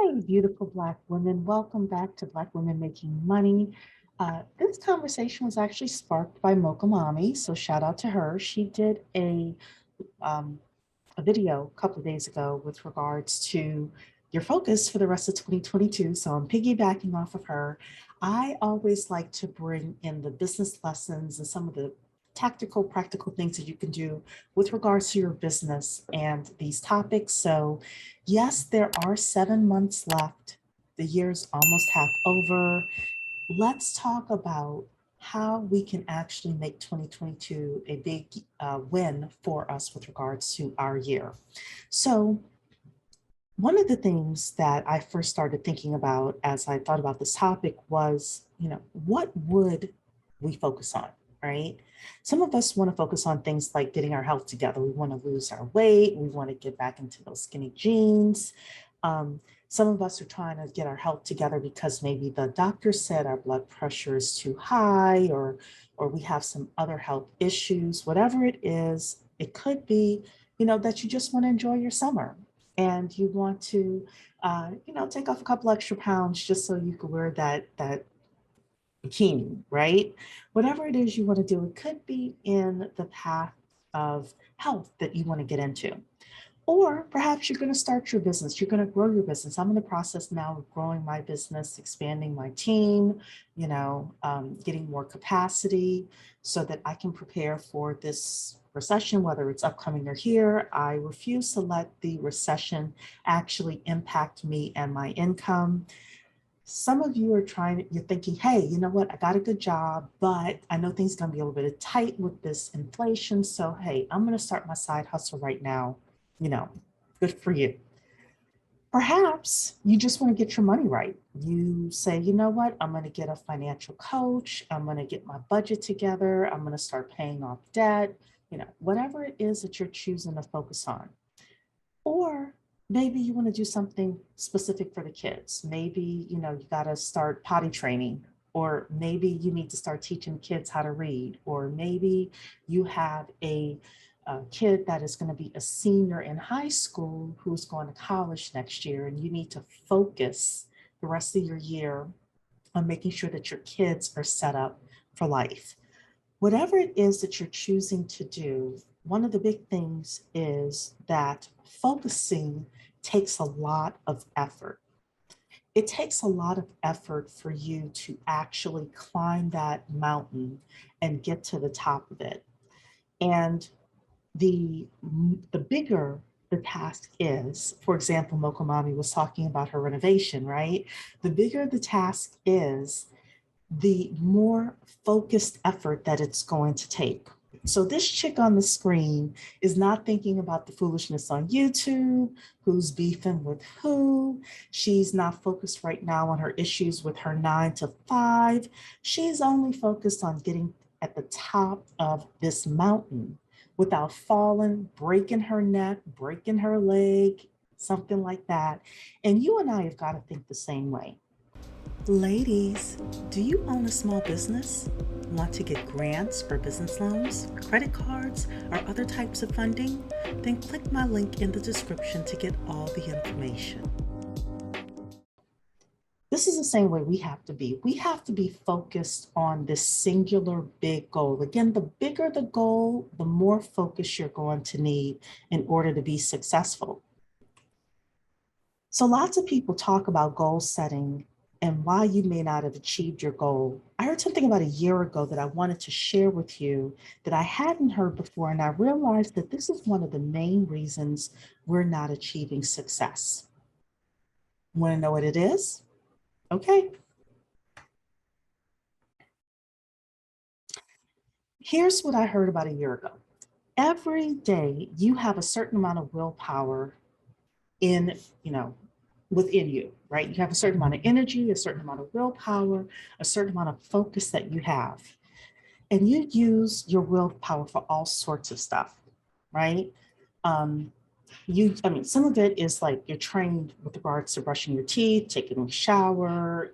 Hey, beautiful Black women. Welcome back to Black Women Making Money. This conversation was actually sparked by Mocha Mommy, so shout out to her. She did um, a video a couple of days ago with regards to your focus for the rest of 2022. So I'm piggybacking off of her. I always like to bring in the business lessons and some of the tactical, practical things that you can do with regards to your business and these topics. So yes, there are 7 months left. The year's almost half over. Let's talk about how we can actually make 2022 a big win for us with regards to our year. So one of the things that I first started thinking about as I thought about this topic was, what would we focus on, right? Some of us want to focus on things like getting our health together. We want to lose our weight. We want to get back into those skinny jeans. Some of us are trying to get our health together because maybe the doctor said our blood pressure is too high, or we have some other health issues. Whatever it is, it could be, that you just want to enjoy your summer and you want to, take off a couple extra pounds just so you could wear that bikini, right? Whatever it is you want to do, it could be in the path of health that you want to get into. Or perhaps you're going to start your business. You're going to grow your business. I'm in the process now of growing my business, expanding my team, getting more capacity so that I can prepare for this recession, whether it's upcoming or here. I refuse to let the recession actually impact me and my income. Some of you you're thinking, hey, you know what? I got a good job, but I know things are going to be a little bit tight with this inflation. So, hey, I'm going to start my side hustle right now. Good for you. Perhaps you just want to get your money right. You say, you know what? I'm going to get a financial coach. I'm going to get my budget together. I'm going to start paying off debt, whatever it is that you're choosing to focus on. Or maybe you want to do something specific for the kids. Maybe, you got to start potty training, or maybe you need to start teaching kids how to read, or maybe you have a kid that is going to be a senior in high school who's going to college next year, and you need to focus the rest of your year on making sure that your kids are set up for life. Whatever it is that you're choosing to do, one of the big things is that focusing takes a lot of effort. It takes a lot of effort for you to actually climb that mountain and get to the top of it. And the bigger the task is, for example, Mokomami was talking about her renovation, right? The bigger the task is, the more focused effort that it's going to take. So this chick on the screen is not thinking about the foolishness on YouTube, who's beefing with who. She's not focused right now on her issues with her 9 to 5. She's only focused on getting at the top of this mountain without falling, breaking her neck, breaking her leg, something like that. And you and I have got to think the same way. Ladies, do you own a small business? Want to get grants or business loans, credit cards, or other types of funding? Then click my link in the description to get all the information. This is the same way we have to be. We have to be focused on this singular big goal. Again, the bigger the goal, the more focus you're going to need in order to be successful. So lots of people talk about goal setting and why you may not have achieved your goal. I heard something about a year ago that I wanted to share with you that I hadn't heard before, and I realized that this is one of the main reasons we're not achieving success. Want to know what it is? Okay. Here's what I heard about a year ago. Every day you have a certain amount of willpower within you, right? You have a certain amount of energy, a certain amount of willpower, a certain amount of focus that you have. And you use your willpower for all sorts of stuff, right? Some of it is like you're trained with regards to brushing your teeth, taking a shower,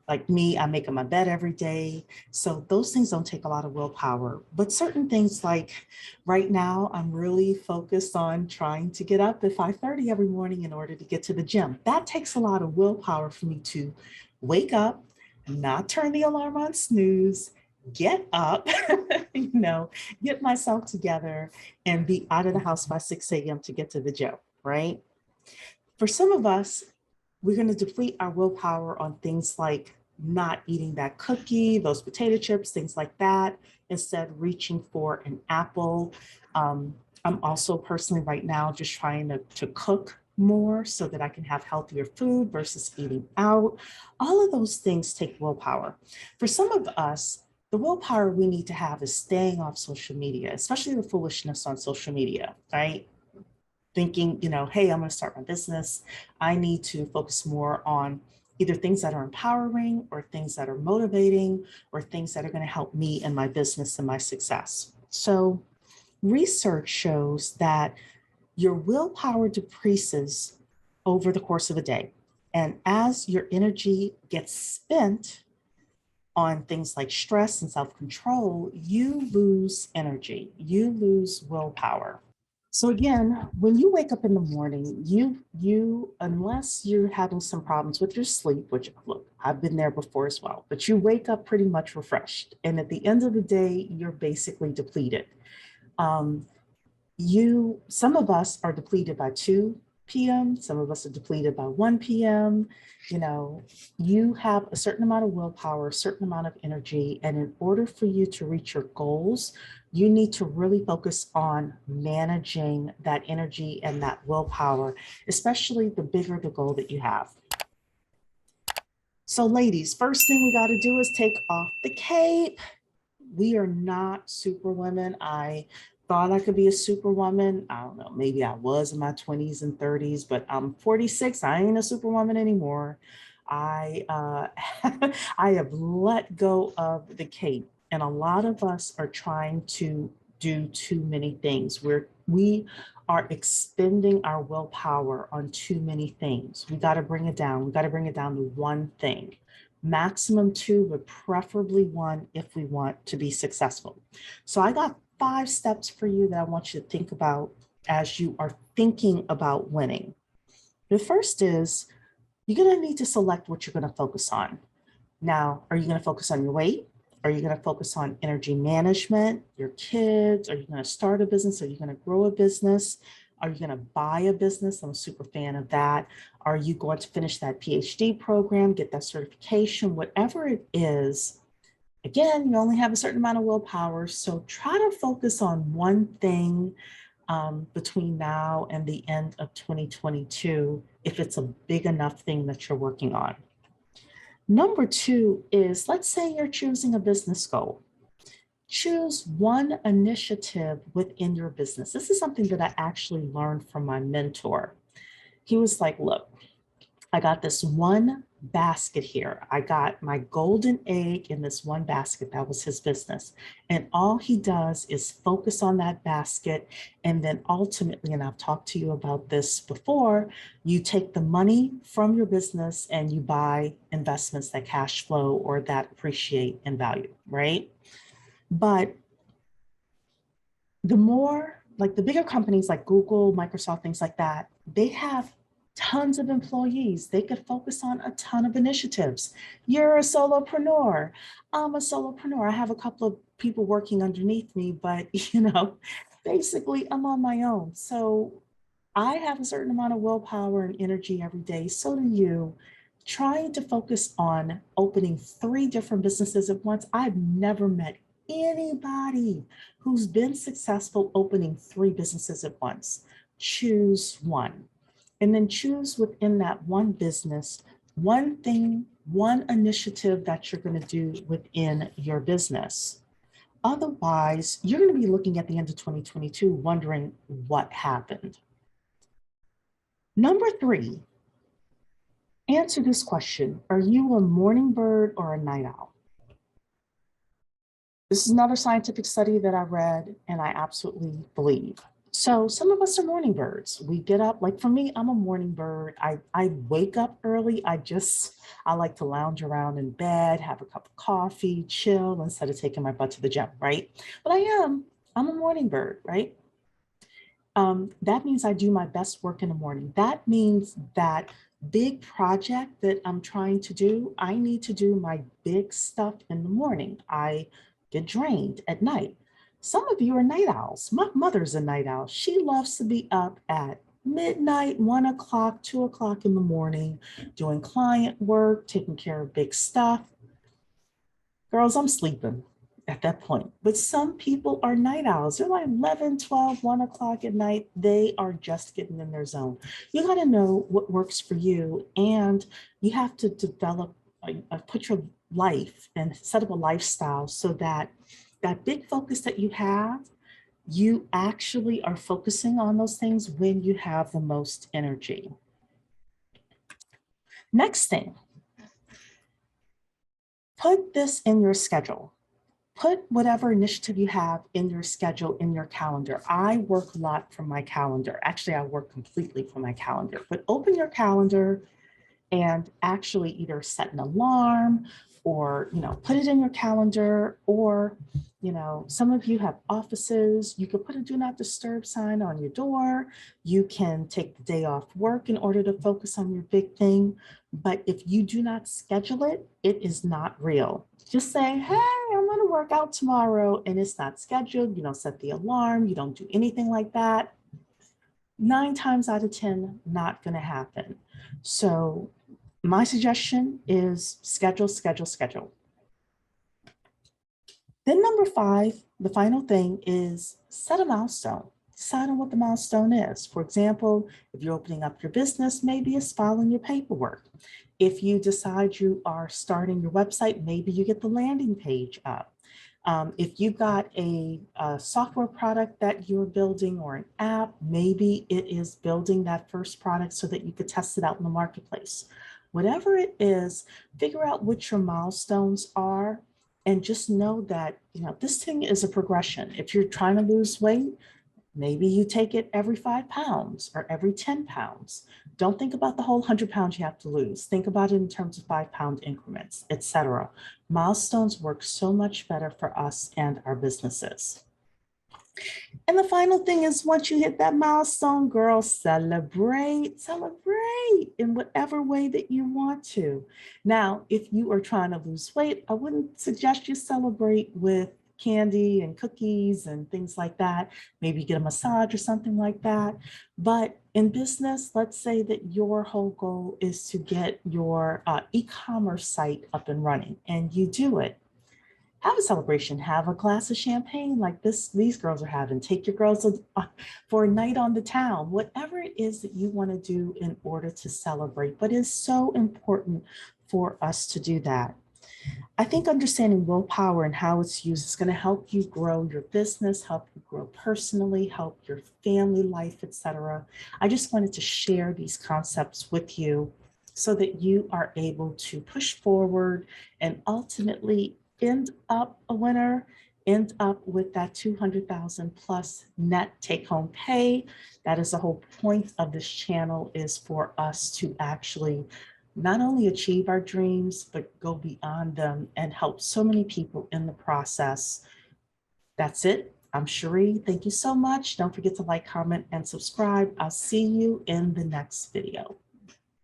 Like me, I'm making my bed every day. So those things don't take a lot of willpower. But certain things like right now, I'm really focused on trying to get up at 5:30 every morning in order to get to the gym. That takes a lot of willpower for me to wake up, not turn the alarm on snooze, get up, get myself together and be out of the house by 6 a.m. to get to the gym, right? For some of us, we're going to deplete our willpower on things like not eating that cookie, those potato chips, things like that, instead reaching for an apple. I'm also personally right now just trying to cook more so that I can have healthier food versus eating out. All of those things take willpower. For some of us, the willpower we need to have is staying off social media, especially the foolishness on social media, right? Thinking, hey, I'm going to start my business. I need to focus more on either things that are empowering or things that are motivating or things that are going to help me in my business and my success. So research shows that your willpower decreases over the course of a day. And as your energy gets spent on things like stress and self-control, you lose energy, you lose willpower. So again, when you wake up in the morning, unless you're having some problems with your sleep, which look, I've been there before as well, but you wake up pretty much refreshed. And at the end of the day, you're basically depleted. Some of us are depleted by 2 p.m. Some of us are depleted by 1 p.m. You have a certain amount of willpower, a certain amount of energy. And in order for you to reach your goals, you need to really focus on managing that energy and that willpower, especially the bigger the goal that you have. So ladies, first thing we got to do is take off the cape. We are not superwomen. I thought I could be a superwoman. I don't know, maybe I was in my 20s and 30s, but I'm 46. I ain't a superwoman anymore. I I have let go of the cape, and a lot of us are trying to do too many things. We are expending our willpower on too many things. We got to bring it down. We got to bring it down to one thing. Maximum 2, but preferably 1 if we want to be successful. So I got 5 steps for you that I want you to think about as you are thinking about winning. The first is you're going to need to select what you're going to focus on. Now, are you going to focus on your weight? Are you going to focus on energy management, your kids? Are you going to start a business? Are you going to grow a business? Are you going to buy a business? I'm a super fan of that. Are you going to finish that PhD program, get that certification, whatever it is? Again, you only have a certain amount of willpower, so try to focus on one thing between now and the end of 2022, if it's a big enough thing that you're working on. Number 2 is, let's say you're choosing a business goal. Choose one initiative within your business. This is something that I actually learned from my mentor. He was like, look, I got this one basket here. I got my golden egg in this one basket. That was his business. And all he does is focus on that basket. And then ultimately, and I've talked to you about this before, you take the money from your business and you buy investments that cash flow or that appreciate in value, right? But the more, like the bigger companies like Google, Microsoft, things like that, they have tons of employees. They could focus on a ton of initiatives. You're a solopreneur. I'm a solopreneur. I have a couple of people working underneath me, but basically I'm on my own. So I have a certain amount of willpower and energy every day. So do you. Trying to focus on opening 3 different businesses at once. I've never met anybody who's been successful opening 3 businesses at once. Choose one. And then choose within that one business, one thing, one initiative that you're going to do within your business. Otherwise, you're going to be looking at the end of 2022 wondering what happened. Number 3, answer this question. Are you a morning bird or a night owl? This is another scientific study that I read and I absolutely believe. So some of us are morning birds. We get up, like for me, I'm a morning bird. I wake up early. I like to lounge around in bed, have a cup of coffee, chill instead of taking my butt to the gym, right? But I'm a morning bird, right? That means I do my best work in the morning. That means that big project that I'm trying to do, I need to do my big stuff in the morning. I get drained at night. Some of you are night owls. My mother's a night owl. She loves to be up at midnight, 1 o'clock, 2 o'clock in the morning, doing client work, taking care of big stuff. Girls, I'm sleeping at that point. But some people are night owls. They're like 11, 12, 1 o'clock at night. They are just getting in their zone. You got to know what works for you, and you have to develop, put your life and set up a lifestyle so that that big focus that you have, you actually are focusing on those things when you have the most energy. Next thing, put this in your schedule. Put whatever initiative you have in your schedule, in your calendar. I work a lot from my calendar. Actually, I work completely from my calendar, but open your calendar and actually either set an alarm or, put it in your calendar, or, some of you have offices. You could put a do not disturb sign on your door. You can take the day off work in order to focus on your big thing. But if you do not schedule it, it is not real. Just say, hey, I'm going to work out tomorrow, and it's not scheduled. You don't set the alarm. You don't do anything like that. 9 times out of 10, not going to happen. So my suggestion is schedule, schedule, schedule. Then number 5, the final thing is set a milestone. Decide on what the milestone is. For example, if you're opening up your business, maybe it's filing your paperwork. If you decide you are starting your website, maybe you get the landing page up. If you've got a software product that you're building or an app, maybe it is building that first product so that you could test it out in the marketplace. Whatever it is, figure out what your milestones are, and just know that, this thing is a progression. If you're trying to lose weight, maybe you take it every 5 pounds or every 10 pounds. Don't think about the whole 100 pounds you have to lose. Think about it in terms of 5-pound increments, etc. Milestones work so much better for us and our businesses. And the final thing is, once you hit that milestone, girl, celebrate in whatever way that you want to. Now, if you are trying to lose weight, I wouldn't suggest you celebrate with candy and cookies and things like that. Maybe get a massage or something like that. But in business, let's say that your whole goal is to get your e-commerce site up and running, and you do it. Have a celebration, have a glass of champagne like these girls are having. Take your girls for a night on the town, whatever it is that you want to do in order to celebrate. But it's so important for us to do that. I think understanding willpower and how it's used is going to help you grow your business, help you grow personally, help your family life, etc. I just wanted to share these concepts with you so that you are able to push forward and ultimately end up a winner, end up with that 200,000 plus net take-home pay. That is the whole point of this channel, is for us to actually not only achieve our dreams, but go beyond them and help so many people in the process. That's it. I'm Cherie. Thank you so much. Don't forget to like, comment, and subscribe. I'll see you in the next video.